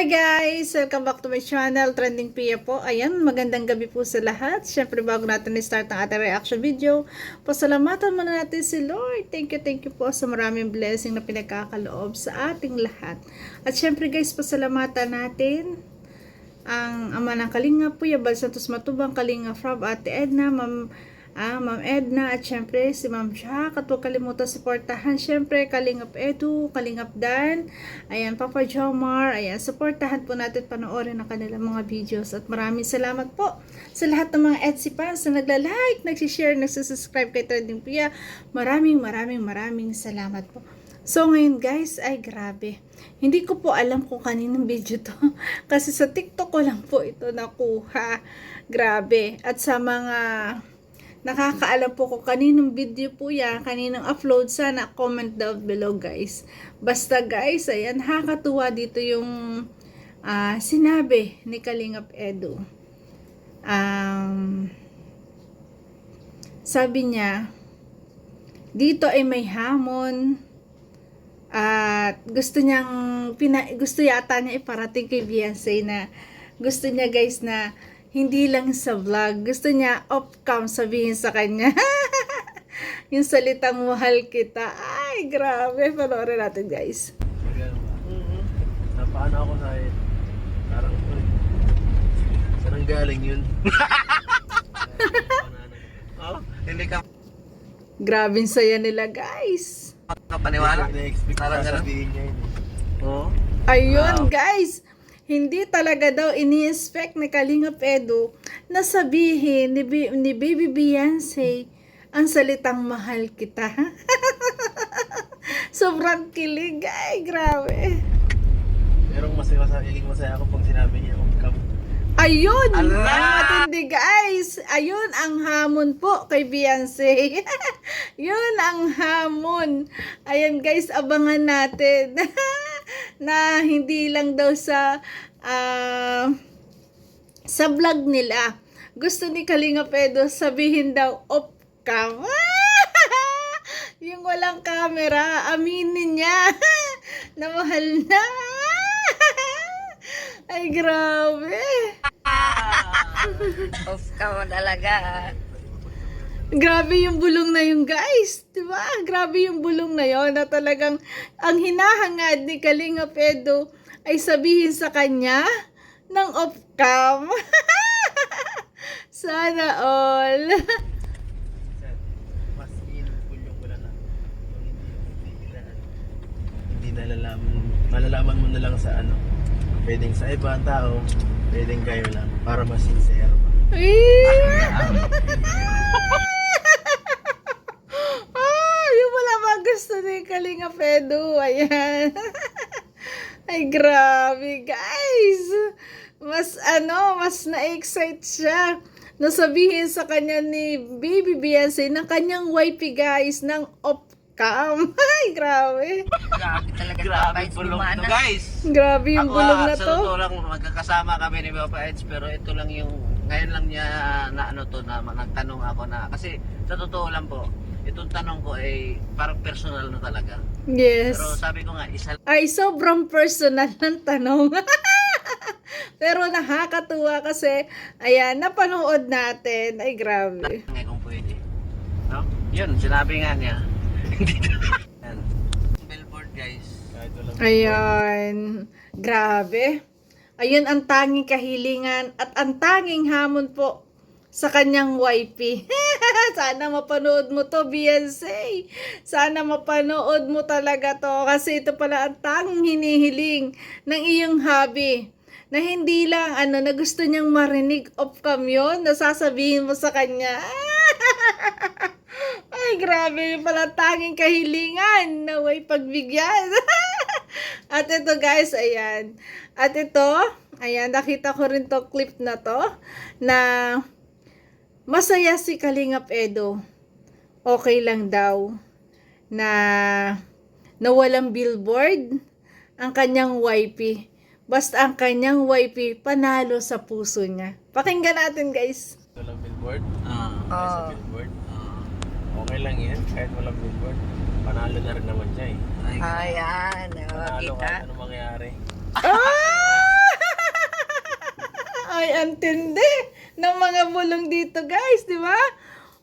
Hi guys! Welcome back to my channel, Trending Pia po. Ayan, magandang gabi po sa lahat. Siyempre, bago natin i-start ang ating reaction video, pasalamatan muna natin si Lord. Thank you po sa maraming blessing na pinagkakaloob sa ating lahat. At siyempre guys, pasalamatan natin ang ama ng Kalinga Puya, Bal Santos Matubang, Kalinga Frab, Ate Edna, Ma'am Edna, at syempre si Ma'am Jack. At huwag kalimutan supportahan syempre Kalingap Edu, Kalingap Dan, ayan, Papa Jomar, ayan, supportahan po natin, panoorin ang kanilang mga videos. At maraming salamat po sa lahat ng mga Etsy fans na nagla-like, nagsishare, nagsasubscribe kay Trending Pia. Maraming salamat po. So ngayon guys, ay grabe, hindi ko po alam kung kaninong video to kasi sa TikTok ko lang po ito nakuha. Grabe. At sa mga nakakaalam po kung kaninong video po yan, kaninong upload, sana comment down below guys. Basta guys, ayan, nakakatuwa dito yung sinabi ni Kalingap Edu. Sabi niya, dito ay may hamon at gusto yata niya iparating kay Beyonce na gusto niya guys na hindi lang sa vlog, gusto niya off-cam sabihin sa kanya. Yung salitang mahal kita. Ay, grabe. Panoorin natin, guys. Napaano ako sa parang saan galing yun? Oh, hindi ka Grabing saya nila, guys. kapaniwala. Na-expect ko sabihin niya yun. Oh. Ayun, guys. Hindi talaga daw ini-expect ni Kalingap Edu na sabihin ni Baby Beyonce ang salitang mahal kita. Sobrang kilig, ay grabe. Pero masaya ako pag sinabi niya off-cam. Ayun, ang matindi guys. Ayun ang hamon po kay Beyonce. Yun ang hamon. Ayan guys, abangan natin. Na hindi lang daw sa vlog nila. Gusto ni Kalingap Edu sabihin daw off cam. Yung walang camera, aminin niya na mahal na. Ay, grabe. Off ka mo talaga. Grabe yung bulong na yun, guys. Diba? Grabe yung bulong na yun na talagang ang hinahangad ni Kalingap Edu ay sabihin sa kanya ng off-cam. Sana all. Mas meaningful yung wala na. Hindi malalaman mo na lang sa ano. Pwedeng sa ibang tao, pwedeng kayo lang para mas sincere pa. Yung wala ba gusto ni Kalingap Edu. Ayan. Ay, grabe, guys. Mas na-excite siya na sabihin sa kanya ni Baby Beyonce ng kanyang wifey, guys, ng off-cam. Ay, grabe. Grabe talaga. Grabe bulong to, guys. Grabe yung bulong na Sa to. totoo lang, magkakasama kami ni Papa Eds, pero ito lang yung, ngayon lang niya na nagtanong ako na, kasi sa totoo lang po, itong tanong ko ay parang personal na talaga. Yes. Pero sabi ko nga, isa Ay, sobrang personal ng tanong. Pero nakakatuwa kasi, ayan, napanood natin. Ay, grabe. lang kung pwede. No? Yun, sinabi nga niya. Hindi na. Billboard, guys. Ayan. Grabe. Ayun ang tanging kahilingan at ang tanging hamon po sa kanyang wifey. Sana mapanood mo to, Beyonce. Sana mapanood mo talaga to. Kasi ito pala ang tanging hinihiling ng iyong hubby. Na hindi lang, na gusto niyang marinig off-cam yun, na sasabihin mo sa kanya. Ay, grabe yung pala tanging kahilingan na way pagbigyan. At ito guys, ayan. At ito, ayan, nakita ko rin to clip na to, na masaya si Kalingap Edu. Okay lang daw na walang billboard ang kanyang wifey. Basta ang kanyang wifey panalo sa puso niya. Pakinggan natin guys. Walang billboard? Sa billboard? Okay lang yan, kahit walang billboard. Panalo na rin naman siya eh. Ayan, Panalo kita. kahit anong mangyari. Ah! Ay, antindi ng mga bulong dito, guys, di ba?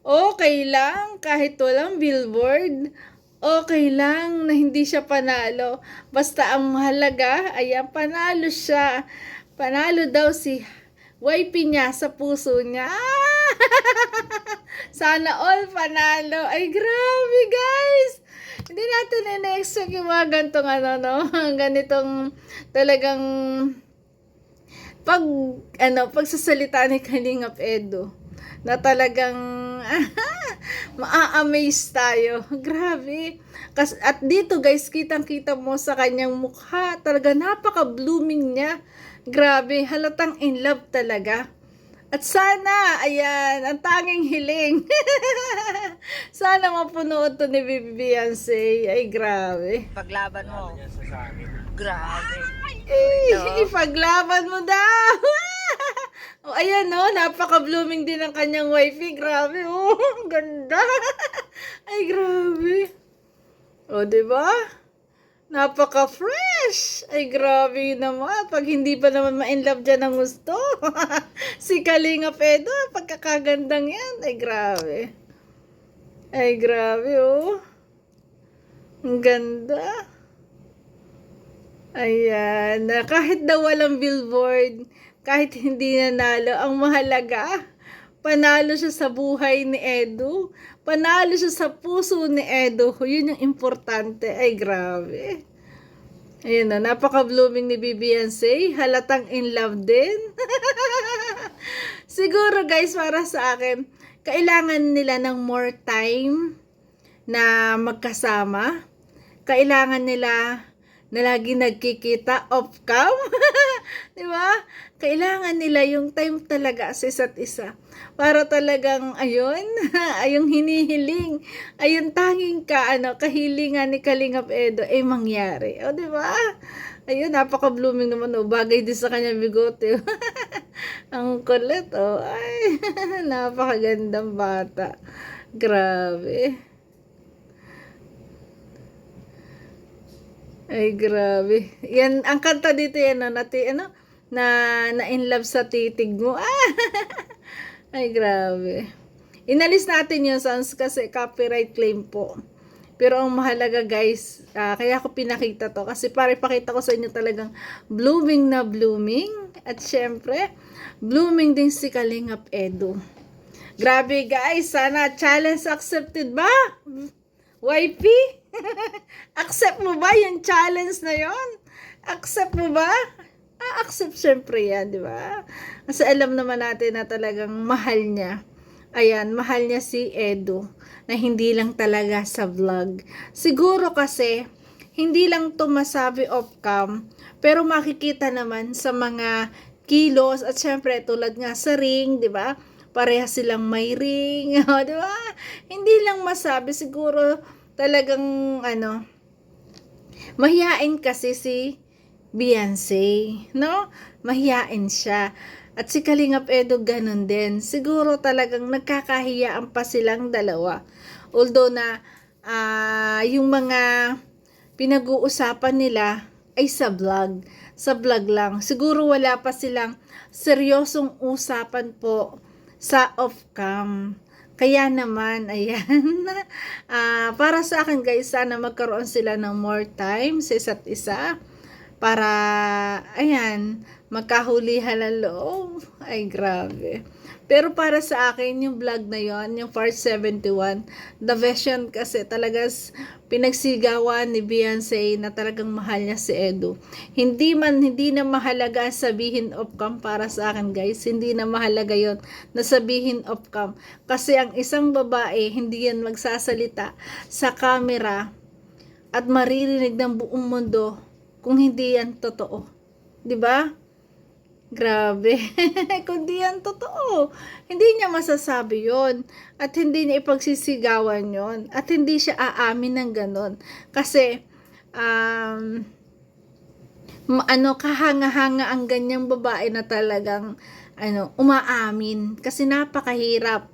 Okay lang kahit walang billboard. Okay lang na hindi siya panalo. Basta ang mahalaga, ayan, panalo siya. Panalo daw si YP niya sa puso niya. Ah! Sana all panalo. Ay, grabe, guys. Hindi natin na-expect yung mga ganitong ganitong talagang pagsasalita ni Kalingap Edo na talagang maa-amaze tayo. Grabe. At dito guys, kitang-kita mo sa kanyang mukha, talaga napaka-blooming niya. Grabe, halatang in love talaga. At sana, ayan, ang tanging hiling. Sana mapuno to ni Beyonce. Ay, grabe. Paglaban mo. Grabe. Ipaglaban mo daw. Oh, ayan no, napaka-blooming din ng kanyang wifey. Grabe, oh, ang ganda. Ay, grabe. Oh, di ba? Napaka-fresh. Ay, grabe naman. Pag hindi pa naman ma-inlove dyan ng gusto. Si Kalingap Edo, pagkakagandang yan. Ay, grabe. Ay, grabe, oh. Ang ganda. Ayan, na kahit daw walang billboard, kahit hindi nanalo, ang mahalaga, panalo siya sa buhay ni Edo, panalo siya sa puso ni Edo, yun yung importante. Ay, grabe. Ayan na, napaka-blooming ni Beyonce, halatang in love din. Siguro guys, para sa akin, kailangan nila ng more time na magkasama. Kailangan nila na lagi nagkikita off-cam. Di ba? Kailangan nila yung time talaga sa isa't isa. Para talagang, ayun, ayong hinihiling, ayun tanging kahilingan ni Kalingap Edo, mangyari. O, di ba? Ayun, napaka-blooming naman, o. Bagay din sa kanya bigote. Ang kulit, o. Ay, napakagandang bata. Grabe. Ay, grabe. Yan, ang kanta dito yan, na in love sa titig mo. Ah! Ay, grabe. Inalis natin yung sounds kasi copyright claim po. Pero ang mahalaga guys, kaya ako pinakita to kasi para ipakita ko sa inyo talagang blooming na blooming. At syempre, blooming din si Kalingap Edo. Grabe guys, sana challenge accepted ba? YP? Accept mo ba yung challenge na yon? Accept mo ba? Accept syempre yan, di ba? Kasi alam naman natin na talagang mahal niya. Ayan, mahal niya si Edo na hindi lang talaga sa vlog. Siguro kasi, hindi lang to masabi off-cam, pero makikita naman sa mga kilos at syempre tulad nga sa ring, di ba? Pareha silang may ring, di ba? Hindi lang masabi, siguro talagang mahihain kasi si Beyonce, no? Mahihain siya. At si Kalingap Edo ganun din. Siguro talagang nagkakahiyaan pa silang dalawa. Although na yung mga pinag-uusapan nila ay sa vlog. Sa vlog lang. Siguro wala pa silang seryosong usapan po sa off-cam. Kaya naman, ayan, para sa akin guys, sana magkaroon sila ng more time sa isa't isa para, ayan, magkahulihan ang loob. Ay, grabe. Pero para sa akin, yung vlog na yon, yung part 71, the version kasi talagas pinagsigawan ni Beyonce na talagang mahal niya si Edo. Hindi na mahalaga sabihin off-cam para sa akin guys. Hindi na mahalaga yon na sabihin off-cam. Kasi ang isang babae, hindi yan magsasalita sa camera at maririnig ng buong mundo kung hindi yan totoo. 'Di ba? Grabe. Kung di yan totoo, hindi niya masasabi yon at hindi niya ipagsisigawan yon at hindi siya aamin ng ganon. Kasi, kahanga-hanga ang ganyang babae na talagang, umaamin. Kasi napakahirap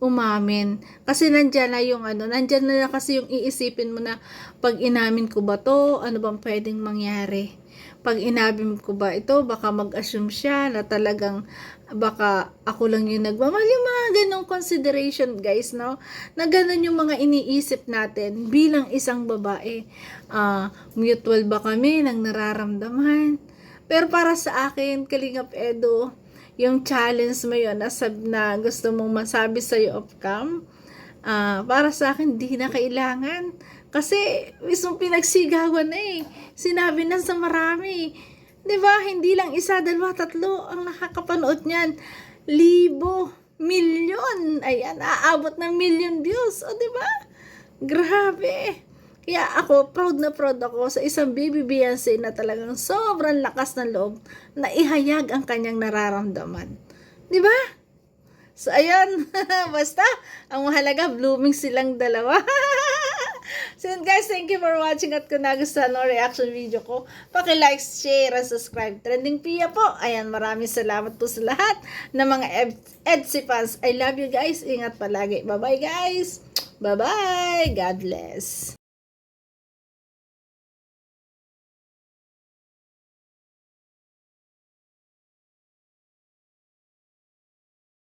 umamin. Kasi nandyan na yung nandyan na kasi yung iisipin mo na pag inamin ko ba to, ano bang pwedeng mangyari? Pag inamin ko ba ito, baka mag-assume siya na talagang baka ako lang yung nagmamahal. Yung mga ganong consideration, guys, no? Na ganon yung mga iniisip natin bilang isang babae. Mutual ba kami ng nararamdaman? Pero para sa akin, Kalingap Edo, yung challenge mo yun na gusto mong masabi sa'yo off cam, para sa akin, di na kailangan. Kasi, mismo pinagsigawan na eh. Sinabi na sa marami. 'Di ba? Hindi lang isa, dalawa, tatlo ang nakakapanood niyan. Libo, milyon. Ayan, aabot ng million views. O, 'di ba? Grabe. Kaya ako, proud na proud ako sa isang baby Beyonce na talagang sobrang lakas ng loob na ihayag ang kanyang nararamdaman. 'Di ba? So, ayan. Basta, ang mahalaga, blooming silang dalawa. So, yun guys, thank you for watching at kung nagustuhan mo reaction video ko, paki-like, share, and subscribe. Trending Pia po. Ayan, maraming salamat po sa lahat ng mga EDSI fans. I love you guys. Ingat palagi. Bye-bye guys. Bye-bye. God bless.